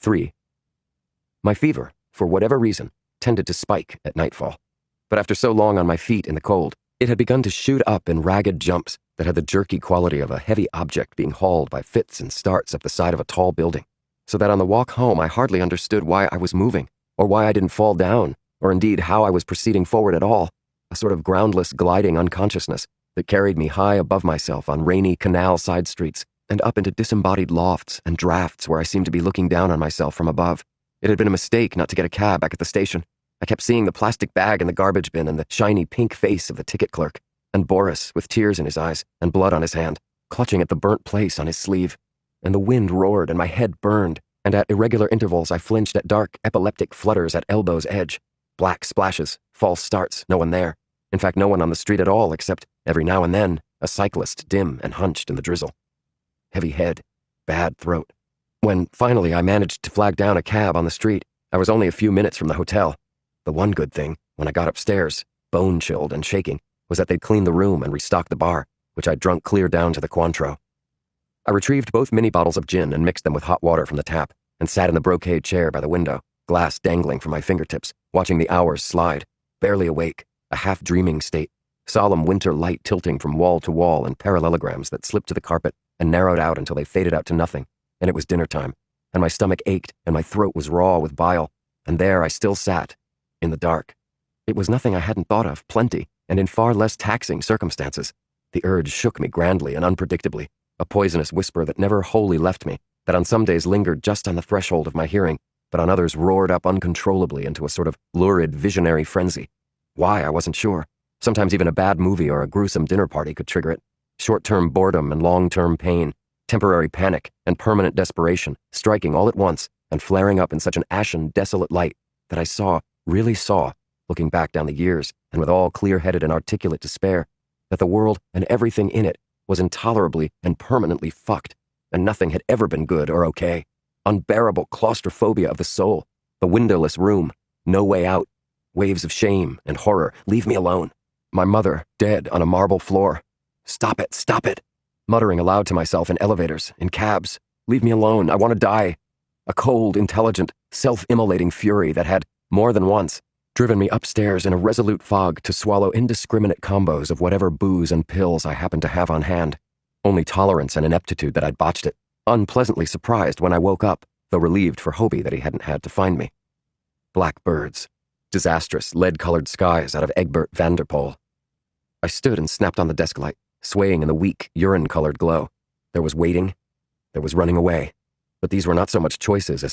3. My fever, for whatever reason, tended to spike at nightfall. But after so long on my feet in the cold, it had begun to shoot up in ragged jumps that had the jerky quality of a heavy object being hauled by fits and starts up the side of a tall building, so that on the walk home I hardly understood why I was moving, or why I didn't fall down, or indeed how I was proceeding forward at all, a sort of groundless gliding unconsciousness that carried me high above myself on rainy canal side streets and up into disembodied lofts and drafts where I seemed to be looking down on myself from above. It had been a mistake not to get a cab back at the station. I kept seeing the plastic bag in the garbage bin and the shiny pink face of the ticket clerk, and Boris with tears in his eyes and blood on his hand, clutching at the burnt place on his sleeve. And the wind roared and my head burned, and at irregular intervals I flinched at dark, epileptic flutters at elbow's edge. Black splashes, false starts, no one there. In fact, no one on the street at all except, every now and then, a cyclist dim and hunched in the drizzle. Heavy head, bad throat. When, finally, I managed to flag down a cab on the street, I was only a few minutes from the hotel. The one good thing, when I got upstairs, bone-chilled and shaking, was that they'd cleaned the room and restocked the bar, which I'd drunk clear down to the Cointreau. I retrieved both mini bottles of gin and mixed them with hot water from the tap, and sat in the brocade chair by the window, glass dangling from my fingertips, watching the hours slide, barely awake, a half-dreaming state, solemn winter light tilting from wall to wall in parallelograms that slipped to the carpet and narrowed out until they faded out to nothing, and it was dinner time, and my stomach ached and my throat was raw with bile, and there I still sat, in the dark. It was nothing I hadn't thought of, plenty, and in far less taxing circumstances. The urge shook me grandly and unpredictably, a poisonous whisper that never wholly left me, that on some days lingered just on the threshold of my hearing, but on others roared up uncontrollably into a sort of lurid visionary frenzy. Why, I wasn't sure. Sometimes even a bad movie or a gruesome dinner party could trigger it. Short-term boredom and long-term pain, temporary panic and permanent desperation, striking all at once and flaring up in such an ashen, desolate light that I saw, really saw, looking back down the years and with all clear-headed and articulate despair, that the world and everything in it was intolerably and permanently fucked, and nothing had ever been good or okay. Unbearable claustrophobia of the soul, the windowless room, no way out, waves of shame and horror, leave me alone. My mother, dead on a marble floor. Stop it, muttering aloud to myself in elevators, in cabs. Leave me alone, I want to die. A cold, intelligent, self-immolating fury that had, more than once, driven me upstairs in a resolute fog to swallow indiscriminate combos of whatever booze and pills I happened to have on hand. Only tolerance and ineptitude that I'd botched it, unpleasantly surprised when I woke up, though relieved for Hobie that he hadn't had to find me. Black birds. Disastrous, lead-colored skies out of Egbert Vanderpoel. I stood and snapped on the desk light, swaying in the weak, urine-colored glow. There was waiting. There was running away. But these were not so much choices as